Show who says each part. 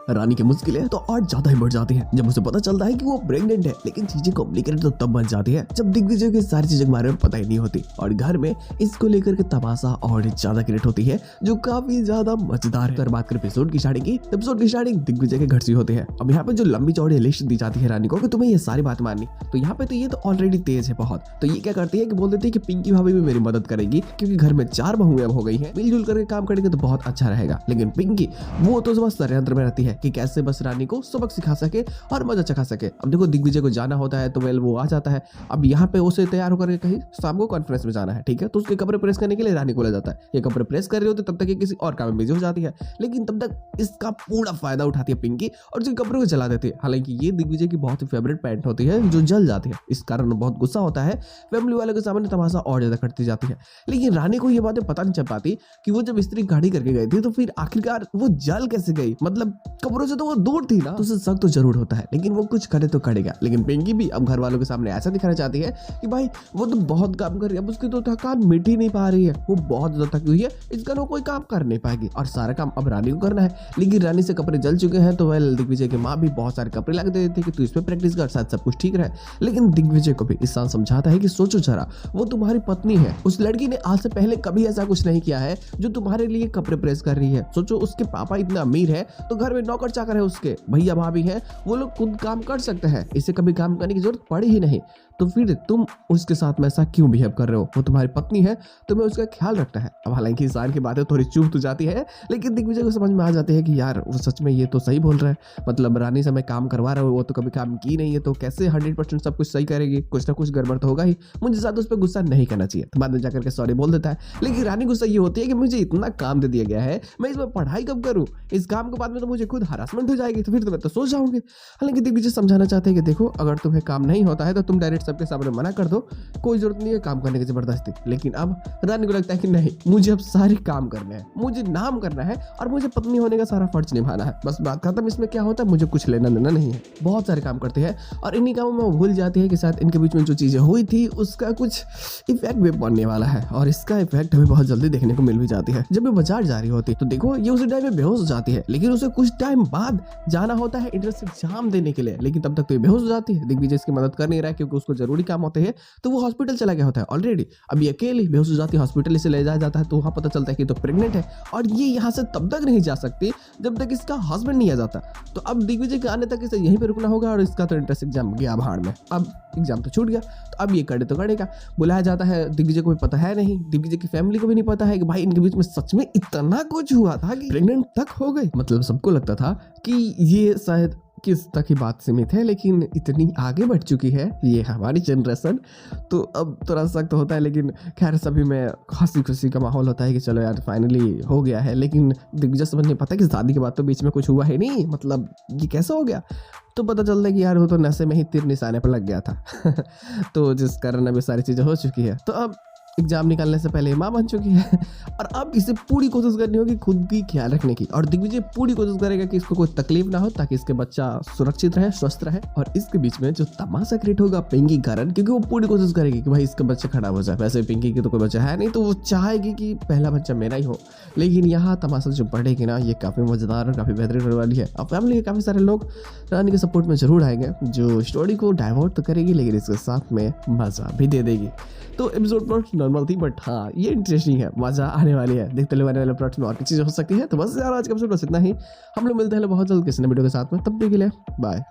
Speaker 1: रानी की मुश्किलें तो और ज्यादा ही बढ़ जाती है जब उसे पता चलता है कि वो प्रेग्नेंट है। लेकिन चीजें कॉम्प्लिकेटेड तो तब बन जाती है जब दिग्विजय की सारी चीजों के बारे में पता ही नहीं होती और घर में इसको लेकर के तमाशा और ज्यादा क्रिएट होती है जो काफी ज्यादा मजेदार है। बात करें एपिसोड की स्टार्टिंग दिग्विजय के घर से होती है। अब यहाँ पे जो लंबी चौड़ी लिस्ट दी जाती है रानी को कि तुम्हें ये सारी बात माननी, तो यहाँ पे तो ये तो ऑलरेडी तेज है बहुत। तो ये क्या करती है कि बोल देती है कि पिंकी भाभी भी मेरी मदद करेगी क्योंकि घर में 4 बहुएं अब हो गई हैं, मिलजुल करके काम करेंगे तो बहुत अच्छा रहेगा। लेकिन पिंकी वो तो बस षड्यंत्र में रहती है कि कैसे बस रानी को सबक सिखा सके और मजा चखा सके। अब देखो दिग्विजय को जाना होता है तो वेल वो आ जाता है। अब यहाँ पे उसे तैयार होकर के कहीं शाम को कॉन्फ्रेंस में जाना है, ठीक है, तो उसके कपड़े प्रेस करने के लिए रानी को ले जाता है। ये कपड़े प्रेस कर रही होती तब तक ये किसी और काम में बिजी हो जाती है, लेकिन तब तक इसका पूरा फायदा उठाती है पिंकी और उसके कपड़ों को जला देती है। हालांकि ये दिग्विजय की बहुत ही फेवरेट पैंट होती है जो जल जाती है। इस कारण बहुत गुस्सा होता है, फैमिली वालों के सामने तमाशा और ज्यादा करती जाती है। लेकिन रानी को ये बातें पता नहीं चल पाती कि वो जब स्त्री गाड़ी करके गई थी तो फिर आखिरकार वो जल कैसे गई, मतलब कपड़ों से तो वो दूर थी ना। तो उसे शक तो जरूर होता है, लेकिन वो कुछ करे तो करेगा। लेकिन पिंकी भी अब घर वालों के सामने ऐसा दिखाना चाहती है कि भाई वो तो बहुत काम कर रही है, अब उसकी तो थकान मिट ही नहीं पा रही है, वो बहुत ज्यादा थकी हुई है, इसका वो कोई काम कर नहीं पाएगी और सारा काम अब रानी को करना है। लेकिन रानी से कपड़े जल चुके हैं तो वेल दिग्विजय की माँ भी बहुत सारे कपड़े ला के दे देती है कि तू इस पे प्रैक्टिस कर, शायद सब कुछ ठीक रहे। लेकिन दिग्विजय को भी इंसान समझाता है कि सोचो जरा, वो तुम्हारी पत्नी है, उस लड़की ने आज से पहले कभी ऐसा कुछ नहीं किया है जो तुम्हारे लिए कपड़े प्रेस कर रही है। सोचो उसके पापा इतना अमीर है तो घर में नौकर चाकर है, उसके भैया भाभी है, वो लोग खुद काम कर सकते हैं, इसे कभी काम करने की जरूरत पड़ी ही नहीं। तो फिर तुम उसके साथ में ऐसा क्यों बिहेव कर रहे हो, वो तुम्हारी पत्नी है, तुम्हें उसका ख्याल रखना है। अब हालांकि इंसान की बातें थोड़ी चुभ तो जाती है, लेकिन दिग्विजय को समझ में आ जाती है कि यार वो सच में ये तो सही बोल रहा है, मतलब रानी से मैं काम करवा रहा हूँ, वो तो कभी काम की नहीं है, तो कैसे 100% सब कुछ सही करेगी, कुछ ना कुछ गड़बड़ तो होगा ही, मुझे ज्यादा उस पर गुस्सा नहीं करना चाहिए। तो बाद में जाकर के सॉरी बोल देता है। लेकिन रानी गुस्सा ये होती है कि मुझे इतना काम दे दिया गया है, मैं इसमें पढ़ाई कब करूँ, इस काम के बाद में तो मुझे खुद हरासमेंट हो जाएगी, तो फिर तो मैं तो सोच जाऊंगी। हालांकि दिग्विजय समझाना चाहते हैं कि देखो अगर तुम्हें काम नहीं होता है तो तुम डायरेक्ट सबके सामने मना कर दो, कोई जरूरत नहीं है काम करने की जबरदस्ती। लेकिन अब रानी को लगता है कि नहीं, मुझे अब सारे काम करने हैं, मुझे नाम करना है और मुझे पत्नी होने का सारा फर्ज निभाना है, बस बात खत्म, इसमें क्या होता है मुझे कुछ लेना देना नहीं है। बहुत सारे काम करते हैं और इन्हीं कामों में वो भूल जाती है कि शायद इनके बीच में जो चीजें हुई थी उसका कुछ इफेक्ट भी पड़ने वाला है और इसका इफेक्ट हमें बहुत जल्दी देखने को मिल भी जाती है। जब ये बाजार जा रही होती है तो देखो ये उसी टाइम में बेहोश हो जाती है, लेकिन उसे कुछ टाइम बाद जाना होता है एंट्रेंस एग्जाम देने के लिए, लेकिन तब तक तो ये बेहोश हो जाती है। दिग्विजय इसकी मदद कर नहीं रहा है क्योंकि उसको जरूरी काम होते हैं, तो वो हॉस्पिटल चला गया होता है ऑलरेडी। अब ये अकेली बेहोश हो जाती है, हॉस्पिटल इसे ले जाया जाता है तो वहां पता चलता है कि तो प्रेग्नेंट है और ये यहाँ से तब तक नहीं जा सकती जब तक इसका हस्बैंड नहीं आ जाता। तो अब दिग्विजय के आने तक इसे यहीं पे रुकना होगा और इसका तो एंट्रेंस एग्जाम गया भाड़ में, अब एग्जाम तो छूट गया, तो अब ये करे तो करेगा। बुलाया जाता है, दिग्विजय को भी पता है नहीं, दिग्विजय की फैमिली को भी नहीं पता है कि भाई इनके बीच में सच में इतना कुछ हुआ था कि प्रेग्नेंट तक हो गई। मतलब सबको लगता था कि ये शायद किस तक ही बात सीमित है, लेकिन इतनी आगे बढ़ चुकी है ये हमारी जनरेशन, तो अब थोड़ा सख्त होता है। लेकिन खैर सभी में हंसी खुशी का माहौल होता है कि चलो यार फाइनली हो गया है। लेकिन दिग्विजय समझ नहीं पाता कि शादी के बाद तो बीच में कुछ हुआ ही नहीं, मतलब ये कैसा हो गया। तो पता चलता है कि यार वो तो नशे में ही तीर निशाने पर लग गया था तो जिस कारण अभी सारी चीज़ें हो चुकी है। तो अब एग्जाम निकालने से पहले माँ बन चुकी है और अब इसे पूरी कोशिश करनी होगी खुद की ख्याल रखने की, और दिग्विजय पूरी कोशिश करेगा कि इसको कोई तकलीफ ना हो ताकि इसके बच्चा सुरक्षित रहे, स्वस्थ रहे। और इसके बीच में जो तमाशा क्रिएट होगा पिंकी कारण, क्योंकि वो पूरी कोशिश करेगी कि भाई इसका बच्चा खराब हो जाए। वैसे पिंकी की तो कोई बच्चा है नहीं, तो वो चाहेगी कि पहला बच्चा मेरा ही हो। लेकिन यहाँ तमाशा जो बढ़ेगी ना ये काफ़ी मज़ेदार और काफ़ी बेहतरीन होने वाली है। अब फैमिली के काफ़ी सारे लोग रानी के सपोर्ट में जरूर आएंगे, जो स्टोरी को डाइवर्ट तो करेगी लेकिन इसके साथ में मज़ा भी दे देगी। तो एपिसोड पर नॉर्मल थी, बट हाँ ये इंटरेस्टिंग है, मजा आने वाली है। देखते रहने वाले प्लॉट्स में और किसी चीज़ हो सकती है। तो बस यार आज का एपिसोड बस इतना ही, हम लोग मिलते हैं बहुत जल्द किसी नए वीडियो के साथ में, तब तक के लिए बाय।